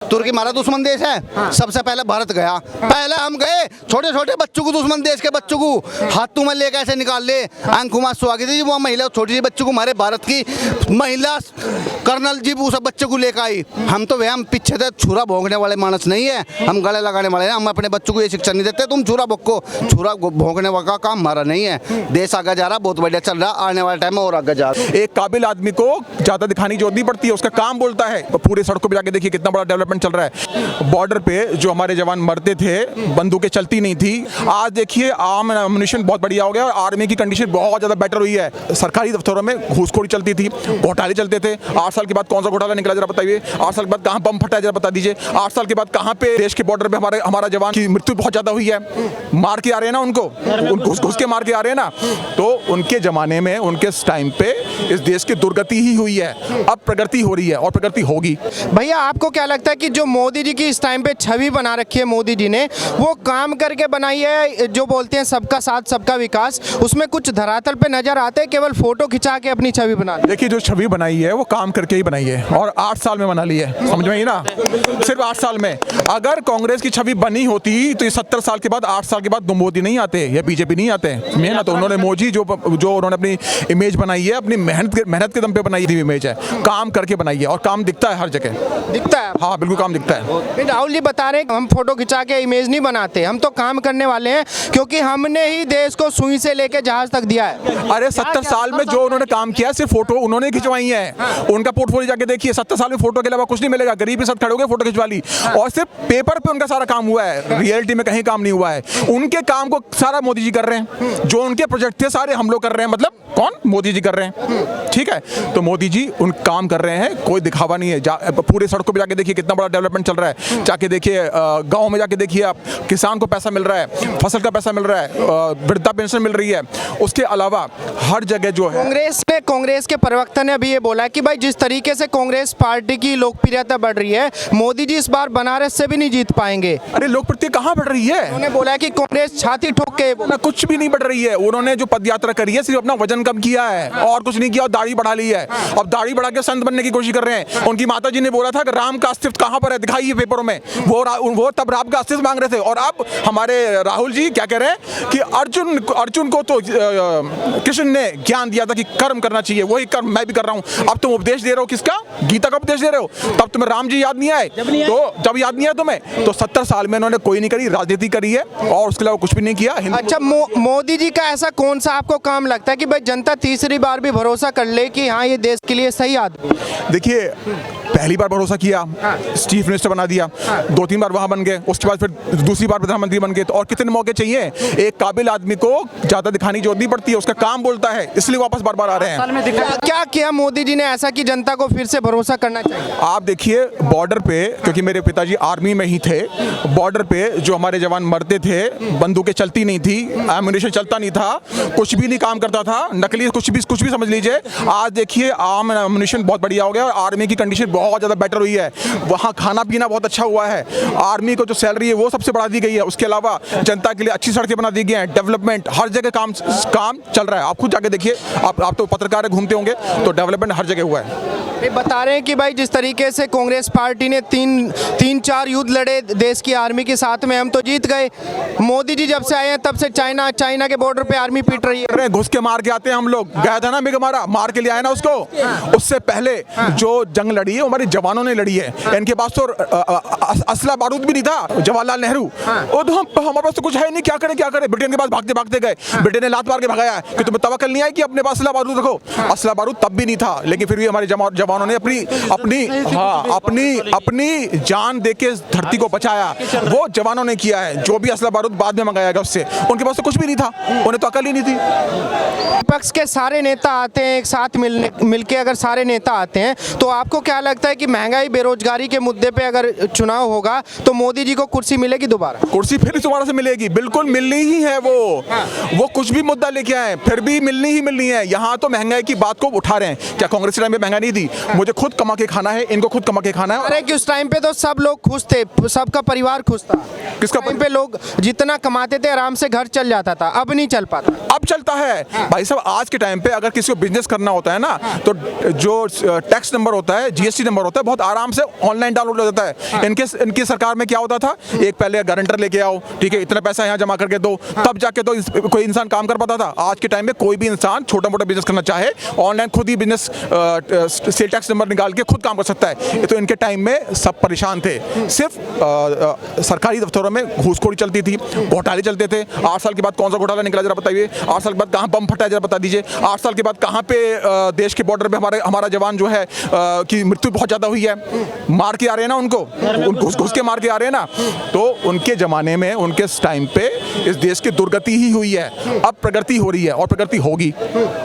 तुर्की हमारा दुश्मन देश है। सबसे पहले भारत गया, पहले हम गए। छोटे छोटे बच्चों को, दुश्मन देश के बच्चों को हाथों में लेकर ऐसे निकाल ले। अंकुमा स्वागत जी, वो महिला छोटी सी बच्चों को, हमारे भारत की महिला कर्नल जी उस बच्चे को लेकर आई। हम तो हम पीछे थे, छुरा भोंकने वाले मानस नहीं है, हम गले लगाने वाले हैं। हम अपने बच्चों को ये शिक्षा नहीं देते तुम छुरा भोंको। छुरा भोंकने का काम हमारा नहीं है। देश आगे जा रहा, बहुत बढ़िया चल रहा, आने वाले टाइम में और आगे जा रहा। एक काबिल आदमी को ज्यादा दिखाने की जरूरत नहीं पड़ती है, उसका काम बोलता है। पूरे सड़कों पे जाके देखिए कितना बड़ा डेवलपमेंट चल रहा है। बॉर्डर पे जो हमारे जवान मरते थे, बंदूकें चलती नहीं थी, आज देखिए आम एमुनिशन बहुत बढ़िया हो गया और आर्मी की कंडीशन बहुत ज्यादा बेटर हुई है। सरकारी दफ्तरों में घूसखोरी चलती थी, घोटाले चलते थे। 8 साल के बाद कौन सा घोटाला निकला जरा बताइए। 8 साल के बाद कहाँ बम फटा जरा बता दीजिए। 8 साल के बाद कहाँ पे देश के बॉर्डर पे हमारा जवान की मृत्यु बहुत ज्यादा हुई है। मार के आ रहे हैं ना उनको, घुस के मार के आ रहे हैं ना। तो उनके जमाने में, उनके टाइम पे इस देश की दुर्गति ही हुई है। अब प्रगति हो रही है और प्रगति होगी। भैया आपको क्या लगता है कि जो मोदी जी की इस टाइम पे छवि बना रखी है मोदी जी ने, वो काम करके बनाई है? जो बोलते हैं सबका साथ सबका विकास, उसमें कुछ धरातल पे नजर आते हैं, केवल फोटो खिंचा के अपनी छवि बना? देखिए जो छवि बनाई है वो काम करके ही बनाई है और 8 साल में बना ली है, समझ में आई ना, सिर्फ 8 साल में। अगर कांग्रेस की छवि बनी होती तो ये 70 साल के बाद, 8 साल के बाद मोदी नहीं आते या बीजेपी नहीं आते, समझे ना। तो उन्होंने मोदी जो उन्होंने अपनी इमेज बनाई है, अपनी मेहनत के दम पे बनाई थी इमेज है, काम करके बनाई है और काम दिखता है हर जगह, दिखता है। हाँ बिल्कुल काम दिखता है। फिर राहुल जी बता रहे हैं हम फोटो खिंचा के इमेज नहीं बनाते, हम तो काम करने वाले हैं, क्योंकि हमने ही देश को सुई से लेके जहाज तक दिया है। अरे 70 साल में जो उन्होंने काम किया, सिर्फ फोटो उन्होंने खिंचवाई है। उनका पोर्टफोलियो जाके देखिए, 70 साल में फोटो के अलावा कुछ नहीं मिलेगा। गरीब के साथ खड़े हो गए, फोटो खिंचवा ली, और सिर्फ पेपर पे उनका सारा काम हुआ है, रियलिटी में कहीं काम नहीं हुआ है। उनके काम को सारा मोदी जी कर रहे हैं, जो उनके प्रोजेक्ट थे सारे हम लोग कर रहे हैं। मतलब कौन? मोदी जी कर रहे हैं, ठीक है। तो मोदी जी उन काम कर रहे हैं, कोई दिखावा नहीं है। पूरे सड़कों पे जाके देखिए कितना बड़ा डेवलपमेंट चल रहा है। जाके देखिए गांव में जाके देखिए आप, किसान को पैसा मिल रहा है, फसल का पैसा मिल रहा है, वृद्धा पेंशन मिल रही है। उसके अलावा हर जगह जो है, कांग्रेस के प्रवक्ता ने अभी ये बोला कि भाई जिस तरीके से कांग्रेस पार्टी की लोकप्रियता बढ़ रही है, मोदी जी इस बार बनारस से भी नहीं जीत पाएंगे। अरे लोकप्रियता कहाँ बढ़ रही है? उन्होंने बोला कि कांग्रेस छाती ठोक के बोला। कुछ भी नहीं बढ़ रही है। उन्होंने जो पदयात्रा करी है, सिर्फ अपना वजन कम किया है और कुछ नहीं किया, और दाढ़ी बढ़ा ली है। अब दाढ़ी बढ़ा के संत बनने की कोशिश कर रहे हैं। उनकी माता जी ने बोला था कि राम का अस्तित्व कहाँ पर है, दिखाइए पेपरों में। वो तब राम का अस्तित्व मांग रहे थे, और अब हमारे राहुल जी क्या कह रहे हैं कि अर्जुन को तो कृष्ण ने ज्ञान दिया था कि कर्म करना चाहिए, वही कर्म मैं भी कर रहा हूँ। अब तुम उपदेश दे रहे हो, किसका? गीता का उपदेश दे रहे हो। तब तुम्हें राम जी याद नहीं आए? तो जब याद नहीं आया तुम्हें, तो 70 साल में इन्होंने कोई नहीं करी, राजनीति करी है और उसके अलावा कुछ भी नहीं किया। अच्छा, मोदी जी का ऐसा कौन सा आपको काम लगता है कि भाई जनता तीसरी बार भी भरोसा कर ले कि हाँ ये देश के लिए सही आदमी? देखिए पहली बार भरोसा किया, चीफ मिनिस्टर बना दिया, 2-3 बार वहां बन गए, उसके बाद फिर दूसरी बार प्रधानमंत्री बन गए। तो और कितने मौके चाहिए? एक काबिल आदमी को ज्यादा दिखाने की जरूरत नहीं पड़ती है, उसका काम बोलता है, इसलिए वापस बार बार आ रहे हैं। क्या किया मोदी जी ने ऐसा कि जनता को फिर से भरोसा करना चाहिए? आप देखिए बॉर्डर पे, क्योंकि मेरे पिताजी आर्मी में ही थे, बॉर्डर पे जो हमारे जवान मरते थे, बंदूकें चलती नहीं थी, एमुनिशन चलता नहीं था, कुछ भी नहीं काम करता था, नकली कुछ भी समझ लीजिए। आज देखिए आम एमुनिशन बहुत बढ़िया हो गया और आर्मी की कंडीशन बहुत ज्यादा बेटर हुई है। वहाँ खाना पीना बहुत अच्छा हुआ है, आर्मी को जो सैलरी है वो सबसे बढ़ा दी गई है। उसके अलावा जनता के लिए अच्छी सड़कें बना दी गई हैं, डेवलपमेंट हर जगह काम चल रहा है। आप खुद जाके देखिए, आप तो पत्रकार घूमते होंगे, तो डेवलपमेंट हर जगह हुआ है। ये बता रहे हैं कि भाई जिस तरीके से कांग्रेस पार्टी ने 3-4 युद्ध लड़े देश की आर्मी के साथ में, हम तो जीत गए। मोदी जी जब से आए हैं तब से चाइना के बॉर्डर पे आर्मी पीट रही है। घुस के मार के आते हैं हम लोग। गया था ना मिग मारा, मार के ले आए ना उसको। उससे पहले जो जंग लड़ी है हमारे जवानों ने लड़ी है। इनके पास तो असला बारूद भी नहीं था, जवाहरलाल नेहरू। वो तो हमारे पास तो कुछ है नहीं, क्या करे। ब्रिटेन के पास भागते गए, ब्रिटेन ने लात मार के भगाया कि तुम्हें तवक्कल नहीं आई कि अपने पास असला बारूद रखो। असला बारूद तब भी नहीं था, लेकिन फिर भी हमारे जवानों ने अपनी जान देके धरती को बचाया। वो जवानों ने किया है। जो भी असला बारूद बाद में मंगाया गया उससे, उनके पास तो कुछ भी नहीं था, उन्हें तो अकल ही नहीं थी। विपक्ष के सारे नेता आते हैं एक साथ मिलके, अगर सारे नेता आते हैं तो आपको क्या लगता है कि महंगाई बेरोजगारी के मुद्दे पे अगर चुनाव होगा तो मोदी जी को कुर्सी मिलेगी दोबारा? कुर्सी फिर दोबारा से मिलेगी, बिल्कुल मिलनी ही है। वो कुछ भी मुद्दा लेके आए फिर भी मिलनी है। यहाँ तो महंगाई की बात को उठा रहे हैं। क्या कांग्रेस के टाइम में महंगाई नहीं थी? मुझे खुद कमा के खाना है, इनको खुद कमा के खाना है। अरे कि उस टाइम पे तो सब लोग खुश थे, सबका परिवार खुश था। किसका टाइम पे लोग जितना कमाते थे आराम से घर चल जाता था, अब नहीं चल पाता। सब चलता है भाई साहब। आज के टाइम पे अगर किसी को बिजनेस करना होता है ना, तो जो टैक्स नंबर होता है, जीएसटी नंबर होता है, बहुत आराम से ऑनलाइन डाउनलोड हो जाता है। इनकी सरकार में क्या होता था, एक पहले गारंटर लेके आओ, ठीक है, इतना पैसा यहाँ जमा करके दो, तब जाके तो कोई इंसान काम कर पाता था। आज के टाइम में कोई भी इंसान छोटा मोटा बिजनेस करना चाहे, ऑनलाइन खुद ही बिजनेस सेल टैक्स नंबर निकाल के खुद काम कर सकता है। तो इनके टाइम में सब परेशान थे। सिर्फ सरकारी दफ्तरों में घूसखोरी चलती थी, घोटाले चलते थे। 8 साल के बाद कौन सा घोटाला निकला जरा बताइए। 8 साल के बाद कहाँ बम फटा जरा बता दीजिए। 8 साल के बाद कहाँ पे देश के बॉर्डर पे हमारा जवान जो है की मृत्यु बहुत ज़्यादा हुई है। मार के आ रहे हैं ना उनको, घुस के मार के आ रहे हैं ना। तो उनके ज़माने में, उनके टाइम पे इस देश की दुर्गति ही हुई है। अब प्रगति हो रही है और प्रगति होगी,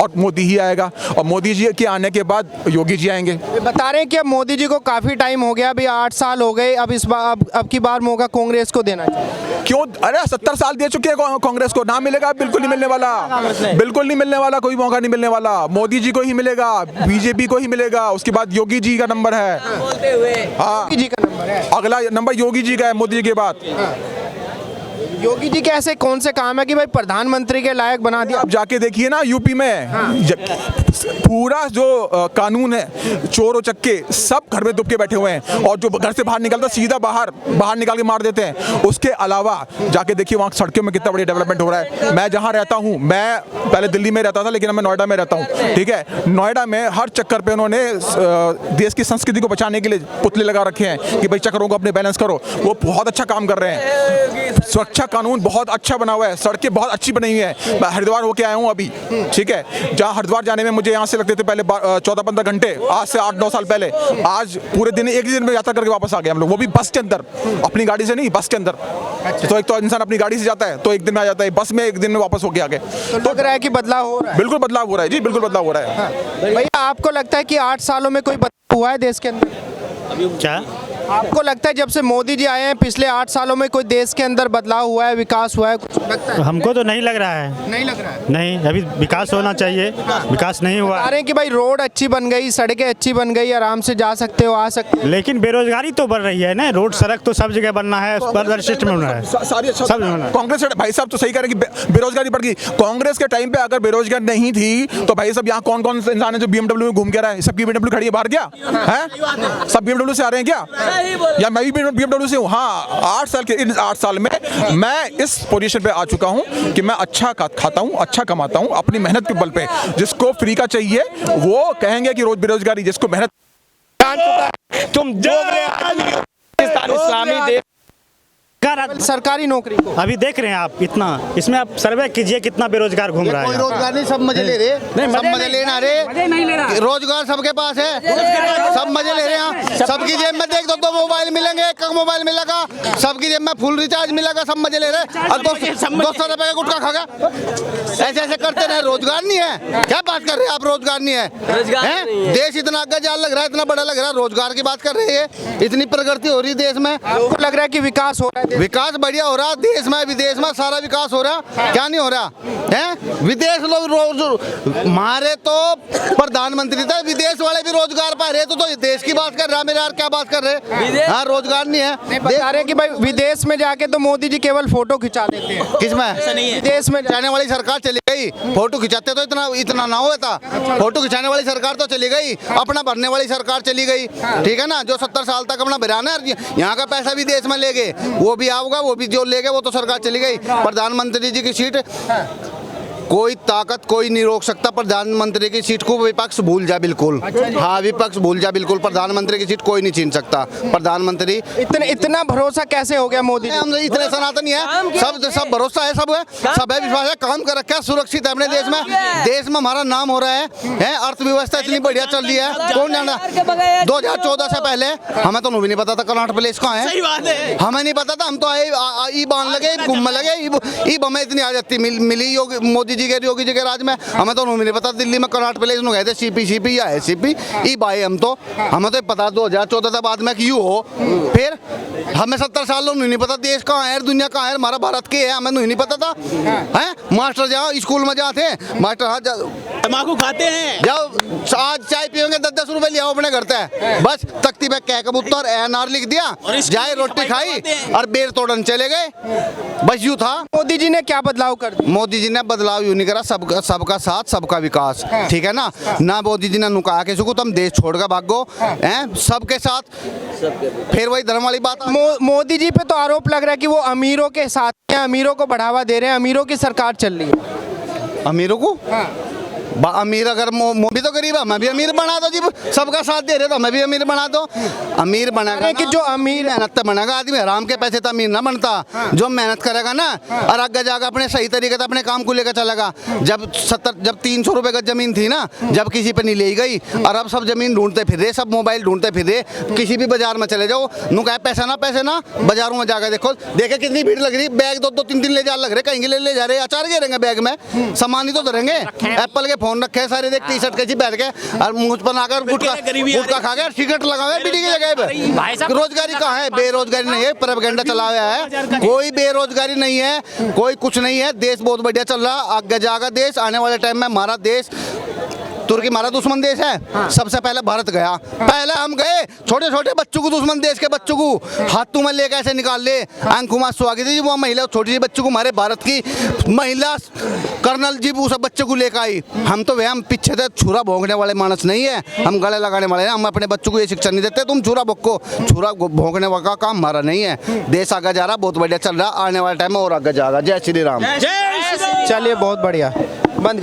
और मोदी ही आएगा, और मोदी जी के आने के बाद योगी जी आएंगे। बता रहे हैं कि अब मोदी जी को काफ़ी टाइम हो गया, अभी 8 साल हो गए, अब इस बार अब की बार मौका कांग्रेस को देना चाहिए। क्यों? अरे 70 साल दे चुके हैं कांग्रेस को, ना मिलेगा, बिल्कुल नहीं मिलने वाला, बिल्कुल नहीं मिलने वाला, कोई मौका नहीं मिलने वाला। मोदी जी को ही मिलेगा, बीजेपी को ही मिलेगा, उसके बाद योगी जी का नंबर है। हाँ, योगी जी का नंबर है, अगला नंबर योगी जी का है, मोदी जी के बाद। योगी जी के ऐसे कौन से काम है कि भाई प्रधानमंत्री के लायक बना दिया? आप जाके देखिए ना यूपी में, पूरा जो कानून है, चोर और चक्के सब घर में दुब के बैठे हुए हैं, और जो घर से बाहर निकलता सीधा बाहर निकाल के मार देते हैं। उसके अलावा जाके देखिए वहाँ सड़कों में कितना बड़ी डेवलपमेंट हो रहा है। मैं जहाँ रहता हूँ, मैं पहले दिल्ली में रहता था, लेकिन मैं नोएडा में रहता हूँ, ठीक है। नोएडा में हर चक्कर पे उन्होंने देश की संस्कृति को बचाने के लिए पुतले लगा रखे हैं कि भाई चक्करों को अपने बैलेंस करो। वो बहुत अच्छा काम कर रहे हैं। सुरक्षा कानून बहुत अच्छा बना हुआ है, सड़कें बहुत अच्छी बनी हुई है। मैं हरिद्वार होके आया हूँ अभी, ठीक है, जहाँ हरिद्वार जाने में मुझे यहाँ से लगते थे पहले 14-15 घंटे, आज से 8-9 साल पहले। आज पूरे दिन, एक दिन में यात्रा करके वापस आ गए हम लोग, वो भी बस के अंदर, अपनी गाड़ी से नहीं, बस के अंदर। तो एक तो इंसान अपनी गाड़ी से जाता है तो एक दिन में आ जाता है, बस में एक दिन में वापस होके आ गए। तो लग रहा है कि बदलाव हो रहा है। बिल्कुल बदलाव हो रहा है जी, बिल्कुल बदलाव हो रहा है। भैया आपको लगता है कि 8 सालों में कोई बदलाव हुआ है देश के अंदर? क्या आपको लगता है जब से मोदी जी आए हैं पिछले 8 सालों में कोई देश के अंदर बदलाव हुआ है, विकास हुआ है, कुछ लगता है? हमको तो नहीं लग रहा है। नहीं लग रहा है। नहीं, अभी विकास होना चाहिए, विकास नहीं हुआ। बता रहे हैं कि भाई रोड अच्छी बन गई, सड़कें अच्छी बन गई, आराम से जा सकते हो, आ सकते हो। लेकिन बेरोजगारी तो बढ़ रही है ना, रोड सड़क तो सब जगह बनना है, पर सिस्टम होना है। सारी अच्छा सब होना है। कांग्रेस भाई साहब तो सही कह रहे हैं कि बेरोजगारी बढ़ गई। कांग्रेस के टाइम पे अगर बेरोजगार नहीं थी तो भाई साहब यहाँ कौन कौन से इंसान है जो BMW में घूम के रहा है? सबकी BMW खड़ी है बाहर, क्या है? सब BMW से आ रहे हैं क्या? या मैं भी BMW से हूँ। हाँ, 8 साल के, इन 8 साल में मैं इस पोजीशन पे आ चुका हूँ कि मैं अच्छा खाता हूँ, अच्छा कमाता हूँ अपनी मेहनत के बल पे। जिसको फ्री का चाहिए वो कहेंगे कि रोज बेरोजगारी, जिसको मेहनत। तुम जोग रहे हो इस्लामी देश सरकारी नौकरी को अभी देख रहे हैं आप, इतना इसमें आप सर्वे कीजिए कितना बेरोजगार घूम रहा कोई है। रोजगार नहीं, सब मजे ले रहे, सब मजे लेना रे। रोजगार सबके पास है, सब मजे ले रहे हैं। सबकी जेब में देख दो मोबाइल मिलेंगे, एक मोबाइल मिलेगा, सबकी जेब में फुल रिचार्ज मिलेगा, सब मजे ले रहे। और 200 रुपए का गुटखा खा गया, ऐसे ऐसे करते रहे। रोजगार नहीं है, क्या बात कर रहे हैं आप? रोजगार नहीं है, देश इतना आगे जा लग रहा है, इतना बड़ा लग रहा है, रोजगार की बात कर रहे हैं। इतनी प्रगति हो रही है देश में, आपको लग रहा है कि विकास हो रहा है? विकास बढ़िया हो रहा, देश में विदेश में सारा विकास हो रहा। क्या नहीं हो रहा है? विदेश लोग रोज मारे तो प्रधानमंत्री था, विदेश वाले भी रोजगार पा रहे, तो देश की बात कर रहा। मेरे यार क्या बात कर रहे? हाँ, रोजगार नहीं है। बता रहे हैं कि भाई विदेश में जाके तो मोदी जी केवल फोटो खिंचा देते हैं। किसमें? विदेश में जाने वाली सरकार चली गई, फोटो खिंचाते तो इतना ना होता। फोटो खिंचाने वाली सरकार तो चली गई, अपना भरने वाली सरकार चली गई, ठीक है ना। जो 70 साल तक अपना भराना है, यहाँ का पैसा भी देश में ले गए, वो भी आओगे, वो भी जो ले गए, वो तो सरकार चली गई। प्रधानमंत्री जी की सीट कोई ताकत कोई नहीं रोक सकता। प्रधानमंत्री की सीट को विपक्ष भूल जा बिल्कुल। हाँ, विपक्ष भूल जा बिल्कुल, प्रधानमंत्री की सीट कोई नहीं छीन सकता। प्रधानमंत्री इतना भरोसा कैसे हो गया मोदी? हम इतने सनातनी है, सब भरोसा है, सब है विश्वास है, काम कर रखा है, सुरक्षित है अपने देश में। देश में हमारा नाम हो रहा है, अर्थव्यवस्था इतनी बढ़िया चल रही है। कौन जाना? 2014 से पहले हमें तो भी नहीं पता था कर्नाटक प्लेस कहाँ है, हमें नहीं पता था। हम तो ई बांध लगे, घूमने लगे, ईब हमें इतनी आजादी मिली योगी जी के राज में। हमें तो नहीं पता दिल्ली में कर्नाटक प्लेस गए थे, सीपी या एसीपी ई बाए। हमें तो पता 2014 के बाद में कि यूँ हो। फिर हमें 70 साल नहीं पता देश कहाँ है, दुनिया कहाँ है, हमारा भारत के है, हमें नहीं पता था। हैं मास्टर जहाँ स्कूल में जाते मास्टर, हाँ तम्बाकू खाते हैं, जब आज चाय पियोगे 10-10 रुपए लिया अपने घर से, बस तख्ती पे कह कबूतर NR लिख दिया, जाए रोटी खाई और बेर तोड़न चले गए। बस यूँ था। मोदी जी ने क्या बदलाव कर दिया? मोदी जी ने बदलाव यूं नहीं करा, सबका साथ सबका विकास, ठीक है ना। ना मोदी जी ने नुकाया किसी को तुम देश छोड़ कर भागो, हैं सबके साथ। फिर वही धर्म वाली बात। मोदी जी पे तो आरोप लग रहा है कि वो अमीरों के साथ हैं, अमीरों को बढ़ावा दे रहे हैं, अमीरों की सरकार चल रही है। अमीरों को अमीर अगर भी तो गरीब है, मैं भी अमीर बना दो जी। सबका साथ दे रहे तो मैं भी अमीर बना दो। अमीर बनेगा कि जो अमीर मेहनत तो बनेगा आदमी, हराम के पैसे तो अमीर ना बनता। जो मेहनत करेगा ना और आगे जाकर अपने सही तरीके से अपने काम को लेकर चलेगा। जब 300 रुपए का जमीन थी ना, जब किसी पे नहीं ले गई, और अब सब जमीन ढूंढते फिर रहे, सब मोबाइल ढूंढते फिर रहे। किसी भी बाजार में चले जाओ, नु कहे पैसा ना बाजारों में जाकर देखो, देखे कितनी भीड़ लग रही। बैग 2-3 ले जा लग रहे, कहीं ले जा रहे, अचार गिरेंगे बैग में, सामान ही तो धरेंगे। एप्पल के फोन रखे सारे, देख टी शर्ट कैसी बैठ के, और मुंह पर आकर गुटखा खा गए, सिगरेट लगावे बीड़ी की जगह पे। रोजगारी कहाँ है? बेरोजगारी नहीं है, प्रोपेगेंडा चला हुआ है। कोई बेरोजगारी नहीं है, कोई कुछ नहीं है। देश बहुत बढ़िया चल रहा, आगे जाएगा देश। आने वाले टाइम में हमारा देश, तुर्की हमारा दुश्मन देश है, सबसे पहले भारत गया। पहले हम गए, छोटे छोटे बच्चों को, दुश्मन देश के बच्चों को हाथों में लेकर ऐसे निकाल ले। अंकुमा स्वागत जी, वो महिला छोटी सी बच्चों को, हमारे भारत की महिला कर्नल जी उस बच्चे को लेकर आई। हम तो हम पीछे थे, छुरा भोंकने वाले मानस नहीं है, हम गले लगाने वाले हैं। हम अपने बच्चों को ये शिक्षा नहीं देते तुम छुरा भोंको। छुरा भोंकने का काम हमारा नहीं है। देश आगे जा रहा, बहुत बढ़िया चल रहा, आने वाले टाइम में और आगे जाएगा। जय श्री राम। चलिए, बहुत बढ़िया।